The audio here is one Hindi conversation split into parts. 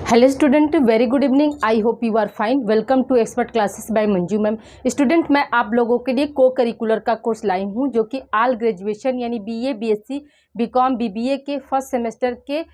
Hello student, very good evening. I hope you are fine. Welcome to expert classes by Manju ma'am. Student, मैं आप लोगों के लिए को करिकुलर का कोर्स लाई हूँ जो कि ऑल ग्रेजुएशन यानी बीए, बीएससी, बीकॉम, बीबीए के फर्स्ट सेमेस्टर के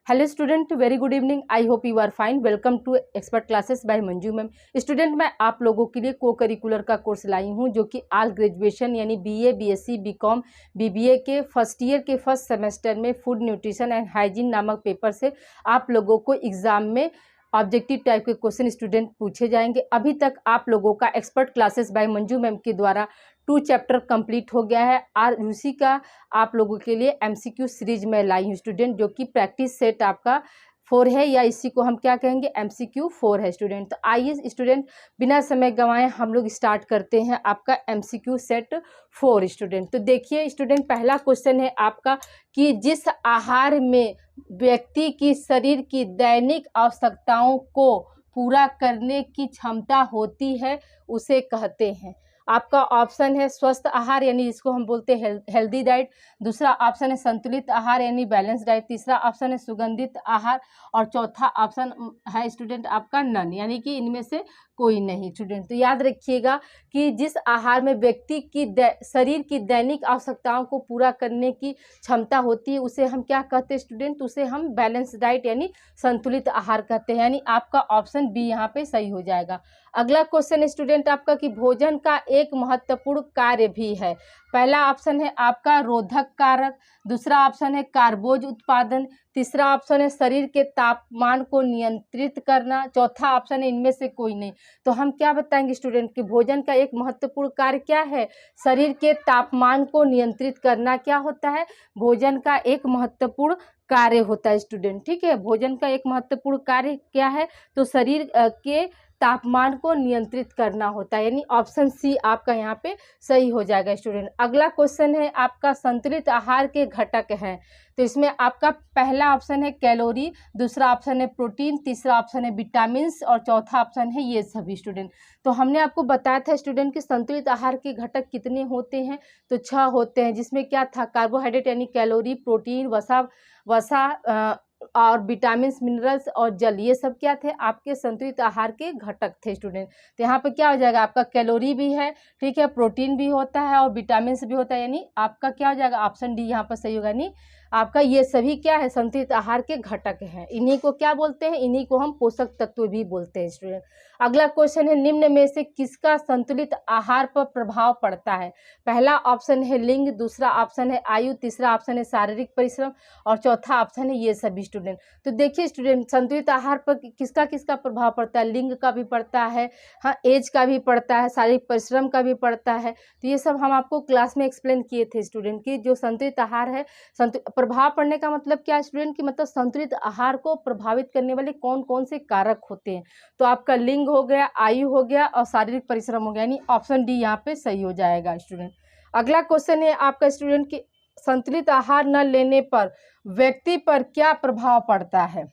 hello student, very good evening. I hope you are fine. Welcome to expert classes by Manju ma'am. Student, मैं आप लोगों के लिए को करिकुलर का कोर्स लाई हूँ जो कि ऑल ग्रेजुएशन यानी बीए, बीएससी, बीकॉम, बीबीए के फर्स्ट ईयर के फर्स्ट सेमेस्टर में फूड न्यूट्रिशन एंड हाइजीन नामक पेपर से आप लोगों को एग्जाम में ऑब्जेक्टिव टाइप के क्वेश्चन स्टूडेंट पूछे जाएंगे। अभी तक आप लोगों का expert classes by Manju ma'am के द्वारा 2 चैप्टर कंप्लीट हो गया है और उसी का आप लोगों के लिए एमसीक्यू सीरीज में लाई हूँ स्टूडेंट, जो कि प्रैक्टिस सेट आपका 4 है या इसी को हम क्या कहेंगे एमसीक्यू 4 है स्टूडेंट। तो आइए स्टूडेंट, बिना समय गंवाए हम लोग स्टार्ट करते हैं आपका एमसीक्यू सेट 4 स्टूडेंट। तो देखिए स्टूडेंट, पहला क्वेश्चन है आपका कि जिस आहार में व्यक्ति की शरीर की दैनिक आवश्यकताओं को पूरा करने की क्षमता होती है उसे कहते हैं। आपका ऑप्शन है स्वस्थ आहार यानी जिसको हम बोलते हैं हेल्दी डाइट, दूसरा ऑप्शन है संतुलित आहार यानी बैलेंस डाइट, तीसरा ऑप्शन है सुगंधित आहार और चौथा ऑप्शन है स्टूडेंट आपका नन यानी कि इनमें से कोई नहीं स्टूडेंट। तो याद रखिएगा कि जिस आहार में व्यक्ति की शरीर की दैनिक आवश्यकताओं को पूरा करने की क्षमता होती है उसे हम क्या कहते हैं स्टूडेंट, उसे हम बैलेंस डाइट यानी संतुलित आहार कहते हैं, यानी आपका ऑप्शन बी यहाँ पे सही हो जाएगा। अगला क्वेश्चन स्टूडेंट आपका कि भोजन का एक महत्वपूर्ण कार्य भी है। पहला ऑप्शन है आपका रोधक कारक, दूसरा ऑप्शन है कार्बोज उत्पादन, तीसरा ऑप्शन है शरीर के तापमान को नियंत्रित करना, चौथा ऑप्शन है इनमें से कोई नहीं। तो हम क्या बताएंगे स्टूडेंट कि भोजन का एक महत्वपूर्ण कार्य क्या है, शरीर के तापमान को नियंत्रित करना क्या होता है, भोजन का एक महत्वपूर्ण कार्य होता है स्टूडेंट। ठीक है, भोजन का एक महत्वपूर्ण कार्य क्या है, तो शरीर के तापमान को नियंत्रित करना होता है, यानी ऑप्शन सी आपका यहाँ पे सही हो जाएगा स्टूडेंट। अगला क्वेश्चन है आपका संतुलित आहार के घटक हैं। तो इसमें आपका पहला ऑप्शन है कैलोरी, दूसरा ऑप्शन है प्रोटीन, तीसरा ऑप्शन है विटामिन और चौथा ऑप्शन है ये सभी स्टूडेंट। तो हमने आपको बताया था स्टूडेंट कि संतुलित आहार के घटक कितने होते हैं, तो 6 होते हैं, जिसमें क्या था कार्बोहाइड्रेट यानी कैलोरी, प्रोटीन, वसा और विटामिन, मिनरल्स और जल, ये सब क्या थे आपके संतुलित आहार के घटक थे स्टूडेंट। तो यहाँ पे क्या हो जाएगा आपका कैलोरी भी है, ठीक है, प्रोटीन भी होता है और विटामिन भी होता है, यानी आपका क्या हो जाएगा ऑप्शन डी यहाँ पर सही होगा। यानी आपका ये सभी क्या है संतुलित आहार के घटक हैं, इन्हीं को क्या बोलते हैं, इन्हीं को हम पोषक तत्व भी बोलते हैं स्टूडेंट। अगला क्वेश्चन है निम्न में से किसका संतुलित आहार पर प्रभाव पड़ता है। पहला ऑप्शन है लिंग, दूसरा ऑप्शन है आयु, तीसरा ऑप्शन है शारीरिक परिश्रम और चौथा ऑप्शन है ये सभी स्टूडेंट। तो देखिए स्टूडेंट, संतुलित आहार पर किसका किसका प्रभाव पड़ता है, लिंग का भी पड़ता है, हाँ एज का भी पड़ता है, शारीरिक परिश्रम का भी पड़ता है। तो ये सब हम आपको क्लास में एक्सप्लेन किए थे स्टूडेंट कि जो संतुलित आहार है, प्रभाव पड़ने का मतलब क्या है स्टूडेंट कि मतलब संतुलित आहार को प्रभावित करने वाले कौन कौन से कारक होते हैं। तो आपका लिंग हो गया, आयु हो गया और शारीरिक परिश्रम हो गया, यानी ऑप्शन डी यहाँ पे सही हो जाएगा स्टूडेंट। अगला क्वेश्चन है आपका स्टूडेंट कि संतुलित आहार न लेने पर व्यक्ति पर क्या प्रभाव पड़ता है।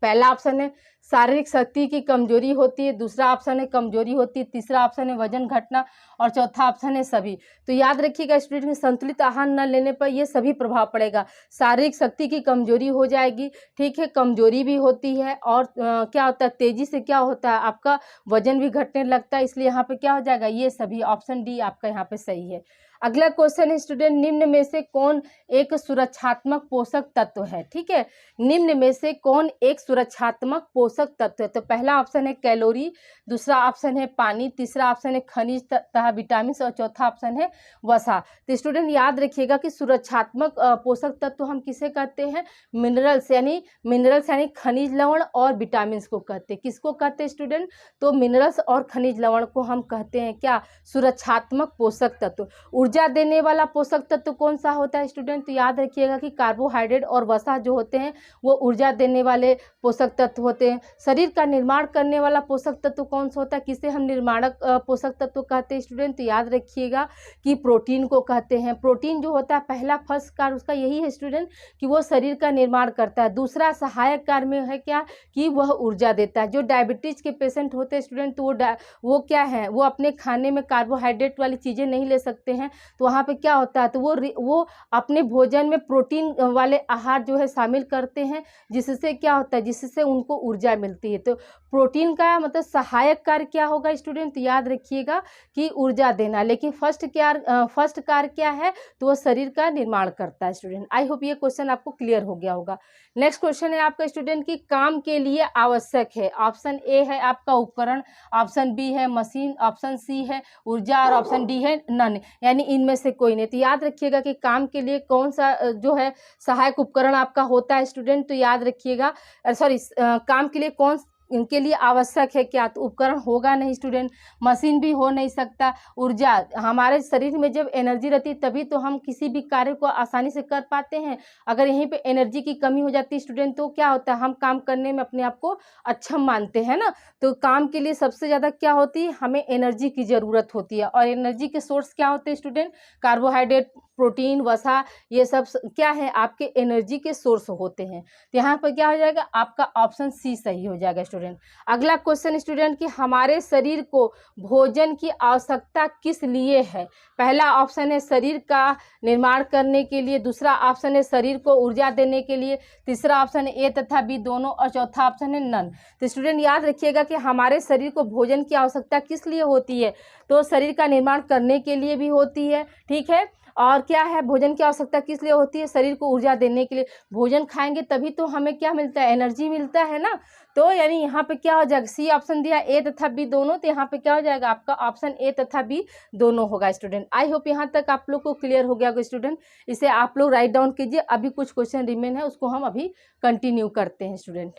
पहला ऑप्शन है शारीरिक शक्ति की कमजोरी होती है, दूसरा ऑप्शन है कमजोरी होती है, तीसरा ऑप्शन है वजन घटना और चौथा ऑप्शन है सभी। तो याद रखिएगा स्टूडेंट कि संतुलित आहार न लेने पर ये सभी प्रभाव पड़ेगा। शारीरिक शक्ति की कमजोरी हो जाएगी, ठीक है, कमजोरी भी होती है और क्या होता है तेजी से क्या होता है आपका वजन भी घटने लगता है, इसलिए यहाँ पे क्या हो जाएगा ये सभी, ऑप्शन डी आपका यहाँ पे सही है। अगला क्वेश्चन है स्टूडेंट निम्न में से कौन एक सुरक्षात्मक पोषक तत्व है। ठीक है, निम्न में से कौन एक सुरक्षात्मक पोषक तत्व है। तो पहला ऑप्शन है कैलोरी, दूसरा ऑप्शन है पानी, तीसरा ऑप्शन है खनिज तथा विटामिन और चौथा ऑप्शन है वसा। तो स्टूडेंट याद रखिएगा कि सुरक्षात्मक पोषक तत्व हम किसे कहते हैं, मिनरल्स यानी खनिज लवण और विटामिन को कहते हैं। किसको कहते हैं स्टूडेंट, तो मिनरल्स और खनिज लवण को हम कहते हैं क्या, सुरक्षात्मक पोषक तत्व। ऊर्जा देने वाला पोषक तत्व कौन सा होता है स्टूडेंट, तो याद रखिएगा कि कार्बोहाइड्रेट और वसा जो होते हैं वो ऊर्जा देने वाले पोषक तत्व होते हैं। शरीर का निर्माण करने वाला पोषक तत्व कौन सा होता है, किसे हम निर्माणक पोषक तत्व कहते हैं स्टूडेंट? तो याद रखिएगा कि प्रोटीन को कहते हैं। प्रोटीन जो होता है पहला फर्स्ट कार्य उसका यही है स्टूडेंट कि वो शरीर का निर्माण करता है। दूसरा सहायक कार्य में है क्या कि वह ऊर्जा देता है। जो डायबिटीज के पेशेंट होते हैं स्टूडेंट तो वो क्या है, वो अपने खाने में कार्बोहाइड्रेट वाली चीज़ें नहीं ले सकते हैं, तो वहाँ पे क्या होता है, तो वो अपने भोजन में प्रोटीन वाले आहार जो है शामिल करते हैं, जिससे क्या होता है, जिससे उनको ऊर्जा मिलती है। तो प्रोटीन का मतलब सहायक कार्य क्या होगा स्टूडेंट? याद रखिएगा कि ऊर्जा देना। लेकिन फर्स्ट कार्य क्या है, तो वो शरीर का निर्माण करता है स्टूडेंट। आई होप ये क्वेश्चन आपको क्लियर हो गया होगा। नेक्स्ट क्वेश्चन है आपका स्टूडेंट की काम के लिए आवश्यक है। ऑप्शन ए है आपका उपकरण, ऑप्शन बी है मशीन, ऑप्शन सी है ऊर्जा और ऑप्शन डी है नन, यानी इनमें से कोई नहीं। तो याद रखिएगा कि काम के लिए कौन सा जो है सहायक उपकरण आपका होता है स्टूडेंट? तो याद रखिएगा काम के लिए कौन इनके लिए आवश्यक है क्या, तो उपकरण होगा नहीं स्टूडेंट, मशीन भी हो नहीं सकता। ऊर्जा, हमारे शरीर में जब एनर्जी रहती है तभी तो हम किसी भी कार्य को आसानी से कर पाते हैं। अगर यहीं पे एनर्जी की कमी हो जाती है स्टूडेंट तो क्या होता है, हम काम करने में अपने आप को अक्षम मानते हैं ना। तो काम के लिए सबसे ज़्यादा क्या होती है, हमें एनर्जी की ज़रूरत होती है। और एनर्जी के सोर्स क्या होते हैं स्टूडेंट? कार्बोहाइड्रेट, प्रोटीन, वसा, ये सब क्या है आपके एनर्जी के सोर्स होते हैं। तो यहाँ पर क्या हो जाएगा, आपका ऑप्शन सी सही हो जाएगा स्टूडेंट। अगला क्वेश्चन स्टूडेंट कि हमारे शरीर को भोजन की आवश्यकता किस लिए है? पहला ऑप्शन है शरीर का निर्माण करने के लिए, दूसरा ऑप्शन है शरीर को ऊर्जा देने के लिए, तीसरा ऑप्शन है ए तथा बी दोनों, और चौथा ऑप्शन है नन। तो स्टूडेंट याद रखिएगा कि हमारे शरीर को भोजन की आवश्यकता किस लिए होती है, तो शरीर का निर्माण करने के लिए भी होती है, ठीक है। और क्या है, भोजन की आवश्यकता किस लिए होती है? शरीर को ऊर्जा देने के लिए। भोजन खाएंगे तभी तो हमें क्या मिलता है, एनर्जी मिलता है ना। तो यानी यहाँ पे क्या हो जाएगा, सी ऑप्शन दिया ए तथा बी दोनों, तो यहाँ पे क्या हो जाएगा आपका ऑप्शन ए तथा बी दोनों होगा स्टूडेंट। आई होप यहाँ तक आप लोग को क्लियर हो गया होगा स्टूडेंट। इसे आप लोग राइट डाउन कीजिए। अभी कुछ क्वेश्चन रिमेन है, उसको हम अभी कंटिन्यू करते हैं स्टूडेंट।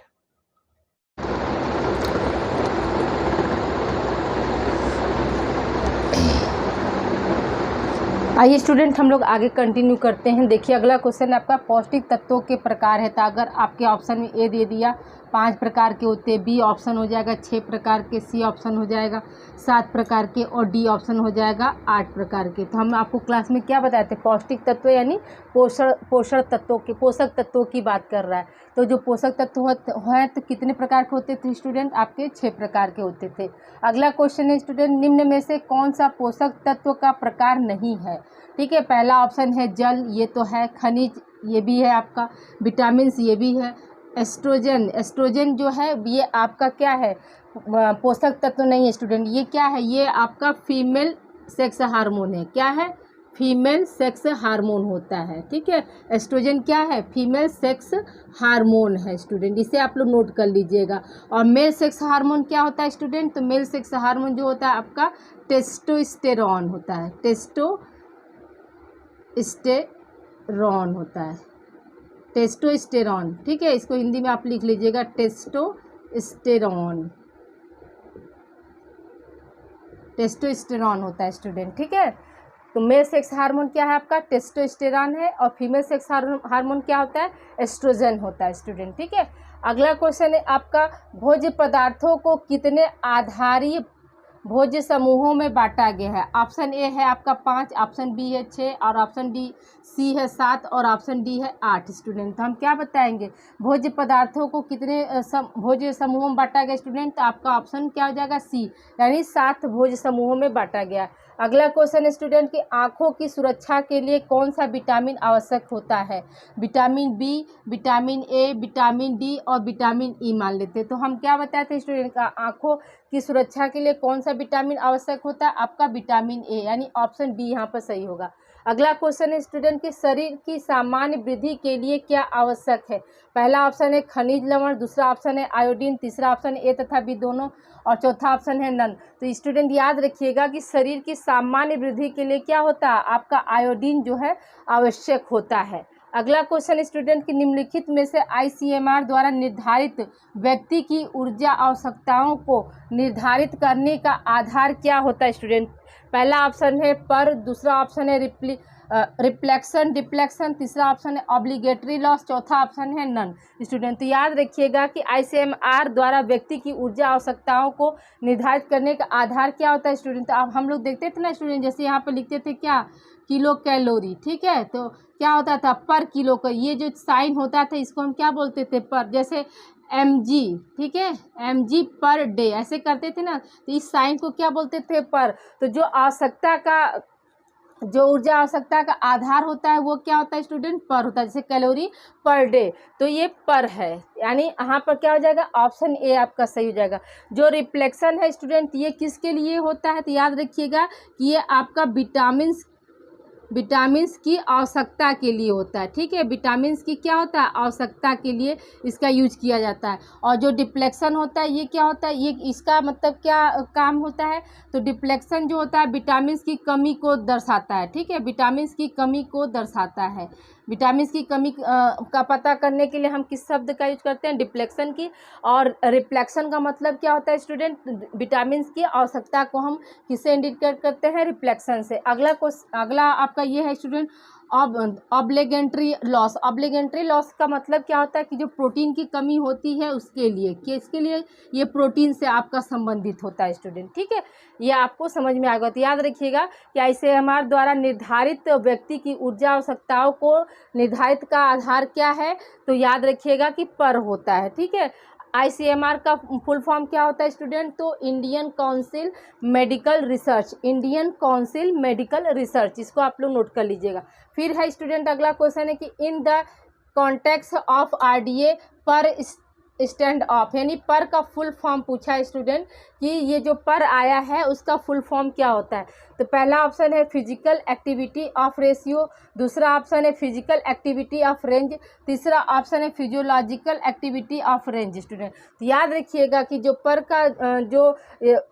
आइए स्टूडेंट हम लोग आगे कंटिन्यू करते हैं। देखिए अगला क्वेश्चन आपका पौष्टिक तत्वों के प्रकार है। तो अगर आपके ऑप्शन में ए दे दिया 5 प्रकार के होते हैं, बी ऑप्शन हो जाएगा 6 प्रकार के, सी ऑप्शन हो जाएगा 7 प्रकार के, और डी ऑप्शन हो जाएगा 8 प्रकार के। तो हम आपको क्लास में क्या बताए थे, पौष्टिक तत्व यानी पोषक तत्वों की बात कर रहा है। तो जो पोषक तत्व हैं तो कितने प्रकार के होते थे स्टूडेंट? आपके 6 प्रकार के होते थे। अगला क्वेश्चन है स्टूडेंट, निम्न में से कौन सा पोषक तत्व का प्रकार नहीं है? ठीक है, पहला ऑप्शन है जल, ये तो है, खनिज ये भी है आपका, विटामिन ये भी है, एस्ट्रोजन जो है ये आपका क्या है, पोषक तत्व नहीं है स्टूडेंट। ये क्या है, ये आपका फीमेल सेक्स हार्मोन है। क्या है? फीमेल सेक्स हार्मोन होता है, ठीक है। एस्ट्रोजन क्या है? फीमेल सेक्स हार्मोन है स्टूडेंट, इसे आप लोग नोट कर लीजिएगा। और मेल सेक्स हार्मोन क्या होता है स्टूडेंट? तो मेल सेक्स हार्मोन जो होता है आपका टेस्टोस्टेरॉन होता है, टेस्टोस्टेरॉन होता है, टेस्टोस्टेरॉन, ठीक है। इसको हिंदी में आप लिख लीजिएगा, टेस्टोस्टेरॉन होता है स्टूडेंट, ठीक है। तो मेल सेक्स हार्मोन क्या है आपका? टेस्टोस्टेरॉन है। और फीमेल सेक्स हार्मोन क्या होता है? एस्ट्रोजन होता है स्टूडेंट, ठीक है। अगला क्वेश्चन है आपका, भोज्य पदार्थों को कितने आधारीय भोज्य समूहों में बांटा गया है? ऑप्शन ए है आपका 5, ऑप्शन बी है 6, और ऑप्शन डी सी है 7, और ऑप्शन डी है 8 स्टूडेंट। तो हम क्या बताएंगे, भोज्य पदार्थों को कितने भोज्य समूहों में बांटा गया स्टूडेंट? तो आपका ऑप्शन क्या हो जाएगा? सी, यानी 7 भोज्य समूहों में बांटा गया। अगला क्वेश्चन है स्टूडेंट कि आँखों की सुरक्षा के लिए कौन सा विटामिन आवश्यक होता है? Vitamin B, vitamin A, vitamin D और विटामिन ई मान लेते हैं। तो हम क्या बताए थे स्टूडेंट का, आँखों की सुरक्षा के लिए कौन सा विटामिन आवश्यक होता है? आपका विटामिन ए, यानी ऑप्शन बी यहाँ पर सही होगा। अगला क्वेश्चन है स्टूडेंट कि शरीर की सामान्य वृद्धि के लिए क्या आवश्यक है? पहला ऑप्शन है खनिज लवण, दूसरा ऑप्शन है आयोडीन, तीसरा ऑप्शन है ए तथा बी दोनों, और चौथा ऑप्शन है नन। तो स्टूडेंट याद रखिएगा कि शरीर की सामान्य वृद्धि के लिए क्या होता है, आपका आयोडीन जो है आवश्यक होता है। अगला क्वेश्चन स्टूडेंट की निम्नलिखित में से ICMR द्वारा निर्धारित व्यक्ति की ऊर्जा आवश्यकताओं को निर्धारित करने का आधार क्या होता है स्टूडेंट? पहला ऑप्शन है पर, दूसरा ऑप्शन है रिफ्लेक्शन, डिफ्लेक्शन, तीसरा ऑप्शन है ऑब्लिगेटरी लॉस, चौथा ऑप्शन है नन। स्टूडेंट तो याद रखिएगा कि आईसीएमआर द्वारा व्यक्ति की ऊर्जा आवश्यकताओं को निर्धारित करने का आधार क्या होता है स्टूडेंट। तो अब हम लोग देखते थे ना स्टूडेंट, जैसे यहाँ पर लिखते थे क्या, किलो कैलोरी, ठीक है, तो क्या होता था पर किलो का, ये जो साइन होता था इसको हम क्या बोलते थे पर, जैसे mg, ठीक है, mg पर डे ऐसे करते थे ना, तो इस साइन को क्या बोलते थे पर। तो जो आवश्यकता का, जो ऊर्जा आवश्यकता का आधार होता है वो क्या होता है स्टूडेंट, पर होता है, जैसे कैलोरी पर डे, तो ये पर है, यानी यहाँ पर क्या हो जाएगा, ऑप्शन ए आपका सही हो जाएगा। जो रिफ्लेक्शन है स्टूडेंट ये किसके लिए होता है, तो याद रखिएगा कि ये आपका विटामिन्स की आवश्यकता के लिए होता है, ठीक है, विटामिन्स की क्या होता है, आवश्यकता के लिए इसका यूज किया जाता है। और जो डिफ्लेक्शन होता है ये क्या होता है, ये इसका मतलब क्या काम होता है, तो डिफ्लेक्शन जो होता है विटामिन्स की कमी को दर्शाता है, ठीक है, विटामिन्स की कमी को दर्शाता है। विटामिन्स की कमी का पता करने के लिए हम किस शब्द का यूज करते हैं, डिफ्लेक्शन की। और रिफ्लेक्शन का मतलब क्या होता है स्टूडेंट, विटामिन्स की आवश्यकता को हम किससे इंडिकेट करते हैं, रिफ्लेक्शन से। अगला आपका ये है student obligatory loss. Obligatory loss का मतलब क्या होता है कि जो प्रोटीन की कमी होती है उसके लिए, कि इसके लिए ये प्रोटीन से आपका संबंधित होता है स्टूडेंट, ठीक है, ये आपको समझ में आएगा। तो याद रखिएगा कि आईसीएमआर द्वारा निर्धारित व्यक्ति की ऊर्जा आवश्यकताओं को निर्धारित का आधार क्या है, तो याद रखिएगा कि पर होता है, ठीक है। आईसीएमआर का फुल फॉर्म क्या होता है स्टूडेंट, तो Indian council medical research, Indian council medical research, इसको आप लोग नोट कर लीजिएगा। फिर है स्टूडेंट अगला क्वेश्चन है कि in the context of RDA पर स्टैंड ऑफ, यानी पर का फुल फॉर्म पूछा है स्टूडेंट कि ये जो पर आया है उसका फुल फॉर्म क्या होता है। तो पहला ऑप्शन है फिजिकल एक्टिविटी ऑफ रेशियो, दूसरा ऑप्शन है फिजिकल एक्टिविटी ऑफ रेंज, तीसरा ऑप्शन है physiological activity of range. Student तो याद रखिएगा कि जो पर का जो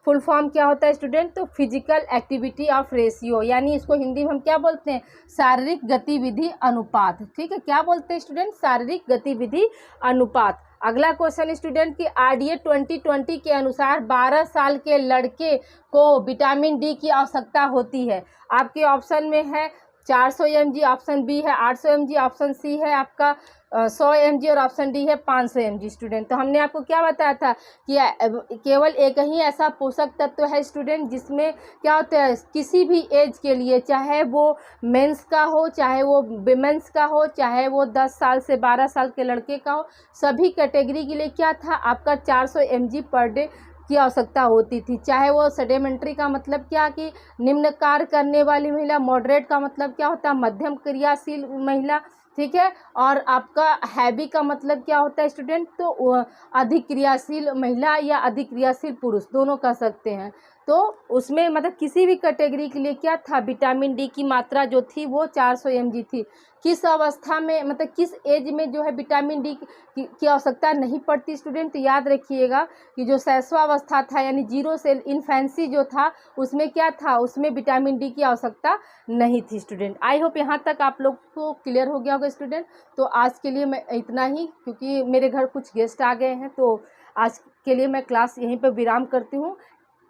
फुल फॉर्म क्या होता है स्टूडेंट, तो फिजिकल एक्टिविटी ऑफ रेशियो, यानी इसको हिंदी में हम क्या बोलते हैं, शारीरिक गतिविधि अनुपात, ठीक है, क्या बोलते हैं स्टूडेंट, शारीरिक गतिविधि अनुपात। अगला क्वेश्चन स्टूडेंट की आरडीए 2020 के अनुसार 12 साल के लड़के को विटामिन डी की आवश्यकता होती है। आपके ऑप्शन में है 400 mg, ऑप्शन बी है 800 mg, ऑप्शन सी है आपका 100 mg और ऑप्शन डी है 500 mg। स्टूडेंट तो हमने आपको क्या बताया था कि केवल एक ही ऐसा पोषक तत्व है स्टूडेंट जिसमें क्या होता है, किसी भी एज के लिए, चाहे वो मेंस का हो, चाहे वो विमेंस का हो, चाहे वो 10 साल से 12 साल के लड़के का हो, सभी कैटेगरी के लिए क्या था, आपका 400 mg पर डे की आवश्यकता होती थी। चाहे वो सेडेमेंट्री का मतलब क्या कि निम्न कार्य करने वाली महिला, मॉडरेट का मतलब क्या होता है, मध्यम क्रियाशील महिला, ठीक है, और आपका हैवी का मतलब क्या होता है स्टूडेंट, तो अधिक क्रियाशील महिला या अधिक क्रियाशील पुरुष, दोनों कह सकते हैं। तो उसमें मतलब किसी भी कैटेगरी के लिए क्या था, विटामिन डी की मात्रा जो थी वो 400 mg थी। किस अवस्था में, मतलब किस एज में जो है विटामिन डी की आवश्यकता नहीं पड़ती स्टूडेंट, तो याद रखिएगा कि जो शैशवावस्था था यानी 0 से इन्फेंसी जो था उसमें क्या था, उसमें विटामिन डी की आवश्यकता नहीं थी स्टूडेंट। आई होप यहाँ तक आप लोग को क्लियर हो गया होगा स्टूडेंट। तो आज के लिए मैं इतना ही, क्योंकि मेरे घर कुछ गेस्ट आ गए हैं, तो आज के लिए मैं क्लास यहीं पर विराम करती हूँ।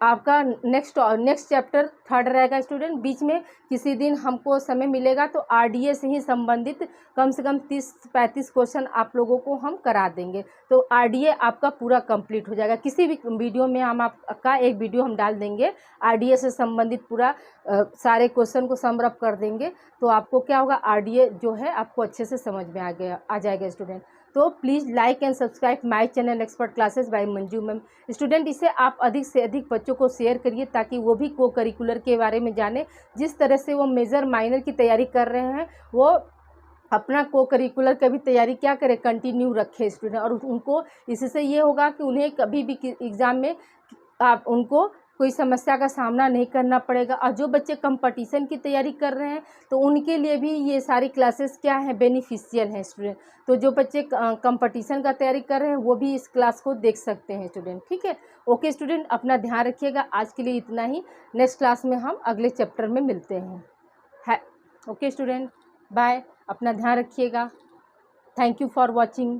आपका नेक्स्ट चैप्टर 3rd रहेगा स्टूडेंट। बीच में किसी दिन हमको समय मिलेगा तो आरडीए से ही संबंधित कम से कम 30-35 क्वेश्चन आप लोगों को हम करा देंगे, तो आरडीए आपका पूरा कंप्लीट हो जाएगा। किसी भी वीडियो में हम आपका एक वीडियो हम डाल देंगे, आरडीए से संबंधित पूरा सारे क्वेश्चन को समरअप कर देंगे, तो आपको क्या होगा, आरडीए जो है आपको अच्छे से समझ में आ जाएगा स्टूडेंट। तो please like and subscribe my channel expert classes by Manju ma'am. Student इसे आप अधिक से अधिक बच्चों को शेयर करिए ताकि वो भी को करिकुलर के बारे में जाने। जिस तरह से वो मेजर माइनर की तैयारी कर रहे हैं, वो अपना को करिकुलर का भी तैयारी क्या करें, कंटिन्यू रखें स्टूडेंट। और उनको इससे ये होगा कि उन्हें कभी भी एग्ज़ाम में आप उनको कोई समस्या का सामना नहीं करना पड़ेगा। और जो बच्चे कंपटीशन की तैयारी कर रहे हैं तो उनके लिए भी ये सारी क्लासेस क्या हैं, बेनिफिशियल हैं स्टूडेंट। तो जो बच्चे कंपटीशन का तैयारी कर रहे हैं वो भी इस क्लास को देख सकते हैं स्टूडेंट, ठीक है। ओके स्टूडेंट, अपना ध्यान रखिएगा। आज के लिए इतना ही, नेक्स्ट क्लास में हम अगले चैप्टर में मिलते हैं। ओके स्टूडेंट, बाय, अपना ध्यान रखिएगा। Thank you for watching.